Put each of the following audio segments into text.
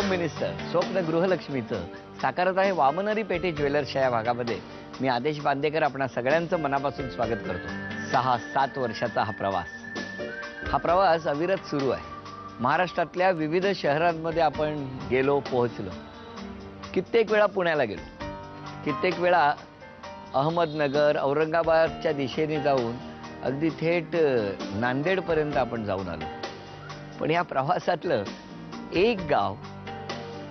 Home minister स्वप्न गृहलक्ष्मीचं साकारत आहे वामनरी पेठे ज्वेलर्सच्या या भागामध्ये. मी आदेश बांदेकर आपणा सगळ्यांचं मनापासून स्वागत करतो. 6-7 वर्षाचा हा प्रवास अविरत सुरू आहे. महाराष्ट्रातल्या विविध शहरांमध्ये आपण गेलो, पोहोचलो. कित्येक वेळा पुण्याला गेलो, कित्येक वेळा अहमदनगर, औरंगाबादच्या दिशेने जाऊन अगदी थेट नांदेडपर्यंत आपण जाऊन आलो. पण या प्रवासातलं एक गाव,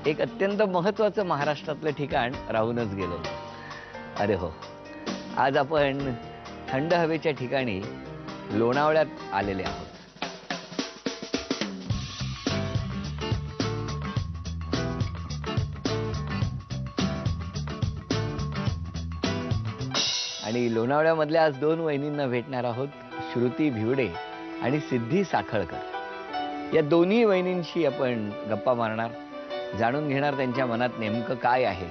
एक अत्यंत महत्त्वाचं महाराष्ट्रातलं ठिकाण राहूनच गेलो. अरे हो, आज आपण थंड हवेच्या ठिकाणी लोणावळ्यात आलेले आहोत. आणि लोणावळ्यामधल्या आज 2 वहिनींना भेटणार आहोत. श्रुती भिवडे आणि सिद्धी साखळकर. या दोन्ही वहिनींशी आपण गप्पा मारणार, जाणून घेणार त्यांच्या मनात नेमकं काय आहे.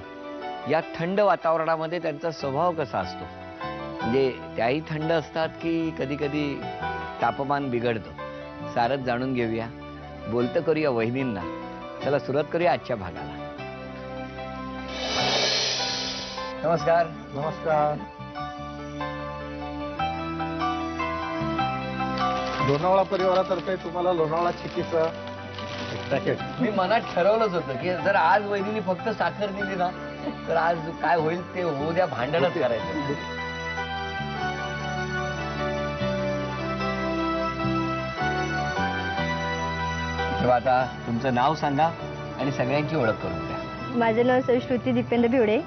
या थंड वातावरणामध्ये त्यांचा स्वभाव कसा असतो, म्हणजे त्याही थंड असतात की कधी कधी तापमान बिघडतं. सारच जाणून घेऊया, बोलतं करूया वहिनींना. चला सुरुवात करूया आजच्या भागाला. नमस्कार. नमस्कार. लोणावळा परिवारातर्फे तुम्हाला लोणावळा चिक्कीचा पॅकेट. मी मनात ठरवलंच होतं की जर आज वहिनीने फक्त साखर दिली ना तर आज काय होईल ते होऊ द्या, भांडणच करायचं. तेव्हा आता तुमचं नाव सांगा आणि सगळ्यांची ओळख करून द्या. माझं नाव श्रुती दीपेंद्र भिवडे.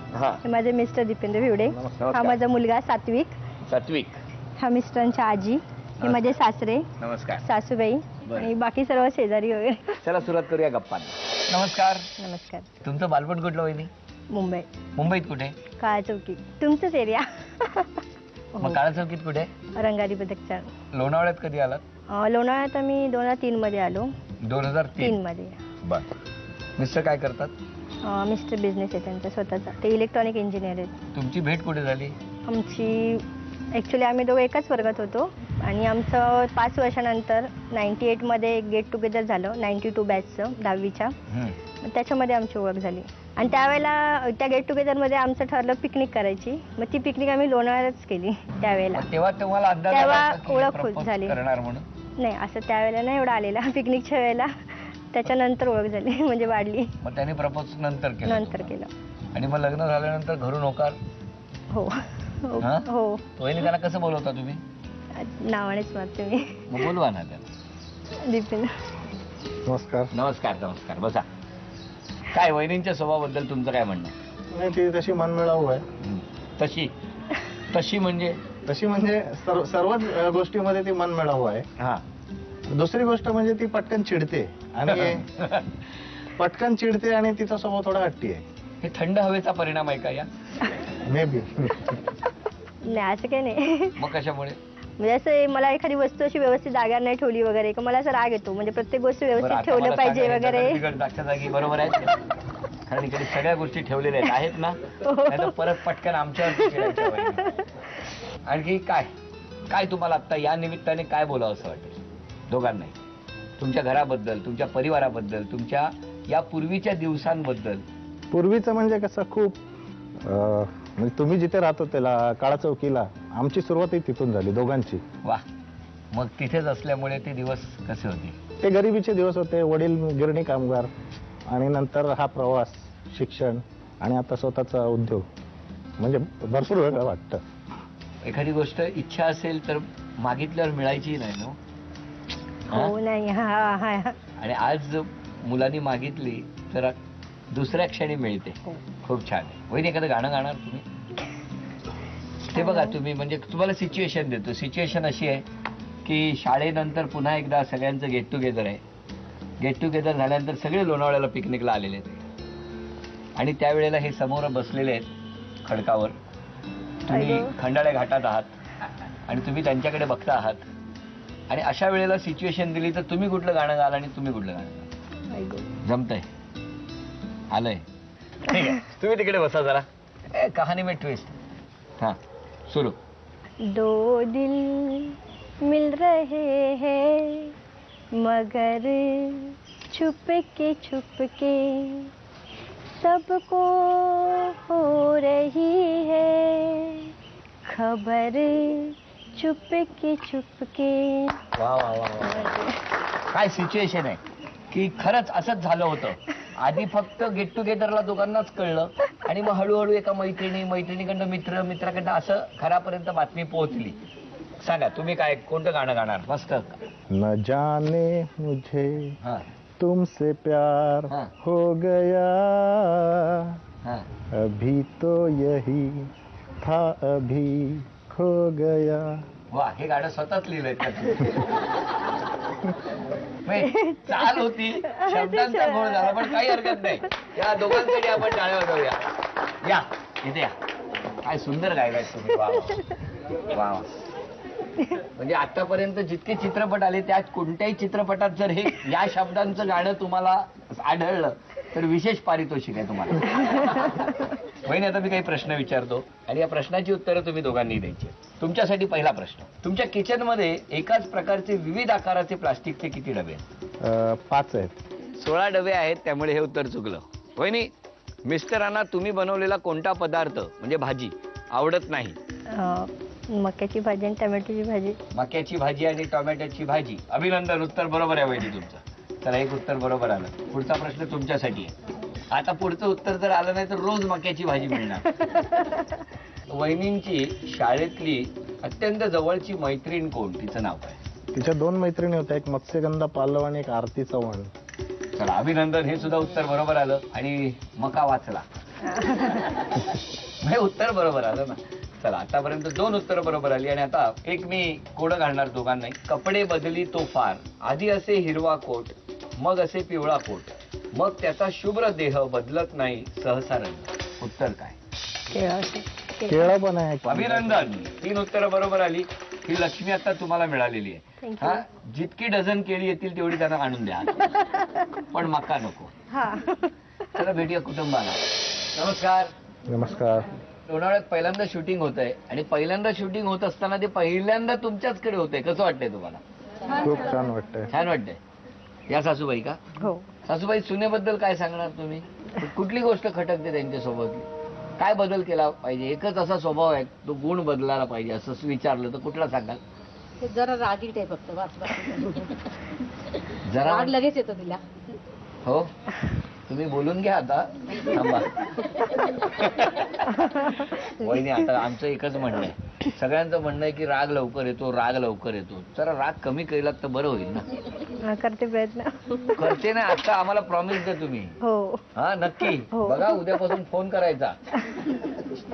माझे मिस्टर दीपेंद्र भिवडे. हा माझा मुलगा सात्विक. हा मिस्टरांच्या आजी. हे माझे सासरे. नमस्कार. सासूबाई आणि बाकी सर्व शेजारी वगैरे. चला सुरुवात करूया गप्पांना. नमस्कार. नमस्कार. तुमचं बालपण कुठलं वहिनी? मुंबईत कुठे? काळा चौकी. तुमचंच एरिया. मग काळा चौकीत कुठे? रंगारी बदकच्या. लोणावळ्यात कधी आलात? लोणावळ्यात आम्ही 2003 मध्ये आलो. 2003 मध्ये. बर. मिस्टर काय करतात? मिस्टर बिझनेस आहे त्यांचा स्वतःचा. ते इलेक्ट्रॉनिक इंजिनियर आहेत. तुमची भेट कुठे झाली? आमची ॲक्च्युली आम्ही दोघं एकाच वर्गात होतो आणि आमचं 5 वर्षानंतर 98 मध्ये एक गेट टुगेदर झालं. 92 बॅचचं 10वीच्या. त्याच्यामध्ये आमची ओळख झाली आणि त्यावेळेला त्या गेट टुगेदरमध्ये आमचं ठरलं पिकनिक करायची. मग ती पिकनिक आम्ही लोणावळ्यात केली त्यावेळेला. तेव्हा ओळख झाली. नाही असं त्यावेळेला नाही एवढा आलेला पिकनिकच्या वेळेला. त्याच्यानंतर ओळख झाली म्हणजे वाढली. मग त्यांनी प्रपोज नंतर केलं. आणि मग लग्न झाल्यानंतर घरून होकार? हो. वहिनी त्यांना कसं बोलवता तुम्ही? नावानेच मारते मी. मग बोलवा ना त्याला. दीपेंद्र. नमस्कार. नमस्कार. बसा. काय वहिनींच्या स्वभावाबद्दल तुमचं काय म्हणणं? नाही, ती तशी मनमिळावू आहे. तशी म्हणजे सर्वच गोष्टीमध्ये ती मनमिळावू आहे. हा. दुसरी गोष्ट म्हणजे ती पटकन चिडते आणि तिचा स्वभाव थोडा हट्टी आहे. हे थंड हवेचा परिणाम आहे का या? May be. नाही असं काही नाही. मग कशामुळे? म्हणजे असं मला एखादी वस्तू अशी व्यवस्थित जागा नाही ठेवली वगैरे का मला असं राग येतो. म्हणजे प्रत्येक गोष्ट व्यवस्थित ठेवलं पाहिजे वगैरे. जागच्या जागी बरोबर आहे. कारण इकडे सगळ्या गोष्टी ठेवलेल्या आहेत ना. नाहीतर परत पटकन आमच्यावर. आणखी काय तुम्हाला आता या निमित्ताने काय बोलावं असं वाटेल दोघांनाही? तुमच्या घराबद्दल, तुमच्या परिवाराबद्दल, तुमच्या या पूर्वीच्या दिवसांबद्दल. पूर्वीचं म्हणजे कसं खूप म्हणजे तुम्ही जिथे राहतो त्याला काळा चौकीला आमची सुरुवातही तिथून झाली दोघांची. वा. मग तिथेच असल्यामुळे ते दिवस कसे होते? ते गरिबीचे दिवस होते. वडील गिरणी कामगार आणि नंतर हा प्रवास, शिक्षण आणि आता स्वतःचा उद्योग. म्हणजे भरपूर वेगळं वाटतं. एखादी गोष्ट इच्छा असेल तर मागितल्यावर मिळायची नाही ना? हो नाही. आणि आज मुलांनी मागितली तर दुसऱ्या क्षणी मिळते. खूप छान आहे. वहिनी एखादं गाणं गाणार तुम्ही? ते बघा तुम्ही, म्हणजे तुम्हाला सिच्युएशन देतो. सिच्युएशन अशी आहे की शाळेनंतर पुन्हा एकदा सगळ्यांचं गेट टुगेदर आहे. गेट टुगेदर झाल्यानंतर सगळे लोणावळ्याला पिकनिकला आलेले आहेत आणि त्यावेळेला हे समोर बसलेले आहेत खडकावर. तुम्ही खंडाळ्या घाटात आहात आणि तुम्ही त्यांच्याकडे बघता आहात. आणि अशा वेळेला सिच्युएशन दिली तर तुम्ही कुठलं गाणं गाल आणि तुम्ही कुठलं गाणं गाल? जमतंय? आलंय? ठीक आहे, तुम्ही तिकडे बसा जरा. कहाणी में ट्विस्ट. हाँ सुनो. दो दिल मिल रहे हैं मगर चुपके चुपके सबको हो रही है खबर, चुपके चुपके. वा वा वा वा. काय सिच्युएशन आहे की खरंच असंच झालं होतं. आधी फक्त गेट टुगेदरला दोघांनाच कळलं आणि मग हळूहळू एका मैत्रिणीकडनं मित्राकडनं असं घरापर्यंत बातमी पोहोचली. सांगा तुम्ही काय कोणतं गाणं गाणार? मस्त. न जाने मुझे हा तुमसे प्यार हाँ. हो गया, हा. अभी तो यही था अभी खो गया. वा, हे गाणं स्वतःच लिहिलंय का तुम्ही? म्हणजे चाल होती, शब्दांचा गोळ झाला, पण काही हरकत नाही. या दोघांसाठी आपण टाळ्या वाजवूया. या इथे या. काय सुंदर गायलाय तुम्ही. वा वा वा. म्हणजे आतापर्यंत जितके चित्रपट आले त्यात कोणत्याही चित्रपटात जर हे या शब्दांचं गाणं तुम्हाला आढळलं तर विशेष पारितोषिक आहे तुम्हाला. वहिनी, आता मी काही प्रश्न विचारतो आणि या प्रश्नाची उत्तरं तुम्ही दोघांनी द्यायची. तुमच्यासाठी पहिला प्रश्न. तुमच्या किचन मध्ये एकाच प्रकारचे विविध आकाराचे प्लास्टिकचे किती डबे आहेत? 5 आहेत. 16 डबे आहेत, त्यामुळे हे उत्तर चुकलं. वहिनी, मिस्टरांना तुम्ही बनवलेला कोणता पदार्थ म्हणजे भाजी आवडत नाही? मक्याची भाजी आणि टोमॅटोची भाजी. मक्याची भाजी आणि टोमॅटोची भाजी. अभिनंदन, उत्तर बरोबर आहे वहिनी तुमचं. चला, एक उत्तर बरोबर आलं. पुढचा प्रश्न तुमच्यासाठी आहे. आता पुढचं उत्तर जर आलं नाही तर रोज मक्याची भाजी मिळणार. वहिनींची शाळेतली अत्यंत जवळची मैत्रीण कोण? तिचं नाव काय? तिच्या 2 मैत्रिणी होत्या, एक मत्स्यगंधा पालव आणि एक आरती चव्हाण. चला, अभिनंदन, हे सुद्धा उत्तर बरोबर आलं आणि मका वाचला. हे उत्तर बरोबर आलं ना. चला, आतापर्यंत 2 उत्तर बरोबर आली आणि आता एक मी कोडं घालणार दोघांना. कपडे बदली तो फार, आधी असे हिरवा कोट, मग असे पिवळा कोट, मग त्याचा शुभ्र देह बदलत नाही सहसा रंग. उत्तर काय? केळं पण आहे. अभिनंदन, 3 उत्तरं बरोबर आली. ही लक्ष्मी आता तुम्हाला मिळालेली आहे. Thank you. हा, जितकी डझन केळी येतील तेवढी त्यांना आणून द्या, पण मका नको. चला, भेटूया कुटुंबाला. नमस्कार. नमस्कार. लोणावळ्यात पहिल्यांदा शूटिंग होत आहे आणि पहिल्यांदा शूटिंग होत असताना ते पहिल्यांदा तुमच्याचकडे होते. कसं वाटतंय तुम्हाला? खूप छान वाटतंय. छान वाटतंय. या सासूबाई का? हो. सासूबाई, सुनेबद्दल काय सांगणार तुम्ही? कुठली गोष्ट खटकते त्यांच्यासोबत? काय बदल केला पाहिजे? एकच असा स्वभाव आहे, तो गुण बदलायला पाहिजे असं विचारलं तर कुठला सांगाल? ते जरा रागीट आहे फक्त, जरा राग लगेच येतो तिला. हो, तुम्ही बोलून घ्या आता. थांबा. वहिनी, आता आमचं एकच म्हणणं आहे, सगळ्यांचं म्हणणं आहे की राग लवकर येतो, राग लवकर येतो. जरा राग कमी केलात तर बरं होईल ना. करते प्रयत्न. करते ना. आता आम्हाला प्रॉमिस द्या तुम्ही. हो. हा, नक्की. हो. बघा, उद्यापासून फोन करायचा.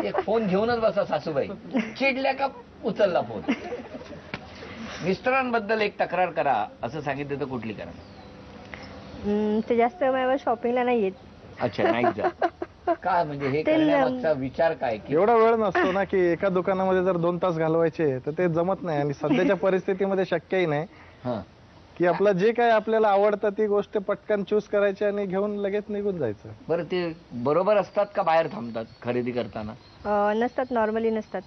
एक फोन घेऊनच बसा सासूबाई. चिडल्या का उचलला फोन. मिस्टरांबद्दल एक तक्रार करा असं सांगितलं तर कुठली करा? ते जास्त माझ्यावर शॉपिंगला नाही येत. अच्छा, नाही जा. का म्हणजे हे ते करण्यामागचा विचार काय? की एवढा वेळ नसतो ना की एका दुकानामध्ये जर 2 तास घालवायचे तर ते जमत नाही आणि सध्याच्या परिस्थितीमध्ये शक्यही नाही हा, की आपलं जे काय आपल्याला आवडतं ती गोष्ट पटकन चूज करायची आणि घेऊन लगेच निघून जायचं. बरं, ते बरोबर असतात का बाहेर थांबतात खरेदी करताना? नसतात, नॉर्मली नसतात.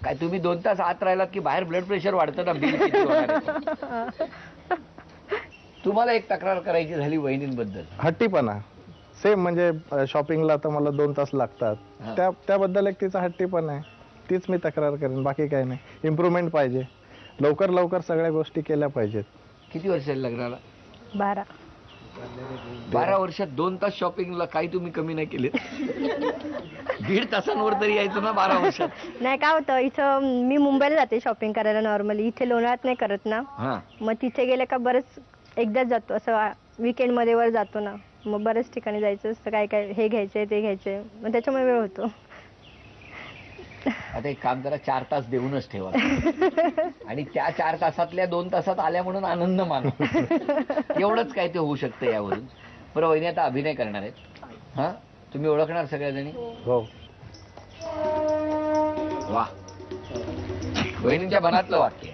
काय तुम्ही 2 तास आत राहिलात की बाहेर ब्लड प्रेशर वाढतं ना, बिल किती होणार आहे? तुम्हाला एक तक्रार करायची झाली वहिनींबद्दल. हट्टीपणा सेम, म्हणजे शॉपिंगला तर मला 2 तास लागतात, त्याबद्दल एक तिचा हट्टीपणा आहे. तीच मी तक्रार करेन, बाकी काही नाही. इम्प्रूव्हमेंट पाहिजे, लवकर लवकर सगळ्या गोष्टी केल्या पाहिजेत. किती वर्ष लग्नाला? 12. 12 वर्षात 2 तास शॉपिंगला काही तुम्ही कमी नाही केले? 1.5 तासांवर तरी यायचं ना 12 वर्षात. नाही, काय होतं, इथं मी मुंबईला जाते शॉपिंग करायला नॉर्मली. इथे लोणावळ्यात नाही करत ना. हा, मग तिथे गेले का बरंच एकदाच जातो, असं वीकेंड मध्ये वर जातो ना, मग बऱ्याच ठिकाणी जायचं असतं. काय काय हे घ्यायचंय ते घ्यायचंय, मग त्याच्यामुळे वेळ होतो. आता एक काम करा, 4 तास देऊनच ठेवा आणि त्या 4 तासातल्या 2 तासात आल्या म्हणून आनंद माना. एवढंच काय ते होऊ शकतं यावरून. बरं, वहिनी आता अभिनय करणार आहेत. हा, तुम्ही ओळखणार सगळ्याजणी? हो. वा, वहिनींच्या मनातलं वाक्य.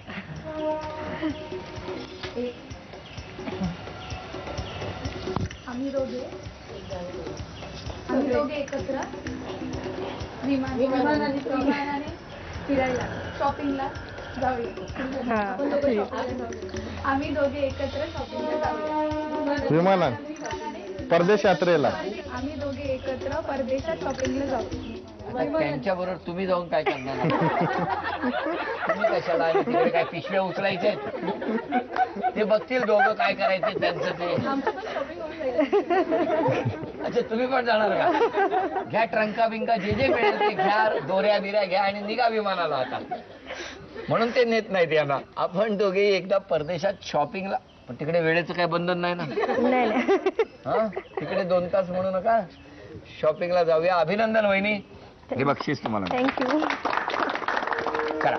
आम्ही दोघे एकत्र विमानाने फिरायला, शॉपिंगला जाऊया. हां आम्ही दोघे एकत्र शॉपिंगला जाऊया. विमानात परदेश यात्रेला आम्ही दोघे एकत्र परदेशात शॉपिंगला जाऊ. आता त्यांच्या बरोबर तुम्ही जाऊन काय करणार? तुम्ही कशाला आणि तिकडे काय पिशव्या उचलायच्या आहेत? ते बघतील दोघं काय करायचे त्यांचं ते. आमचं पण शॉपिंग होऊन जाईल. अच्छा तुम्ही पण जाणार का? घ्या ट्रंका बिंका जे जे मिळेल ते घ्या, दोऱ्या बिऱ्या घ्या आणि निघा विमानाला आता. म्हणून ते नेत नाहीत यांना. आपण दोघे एकदा परदेशात शॉपिंगला, पण तिकडे वेळेचं काही बंधन नाही ना. नाही नाही हा तिकडे 2 तास म्हणू नका, शॉपिंगला जाऊया. अभिनंदन वहिनी, हे बक्षीस तुम्हाला. थँक्यू. करा.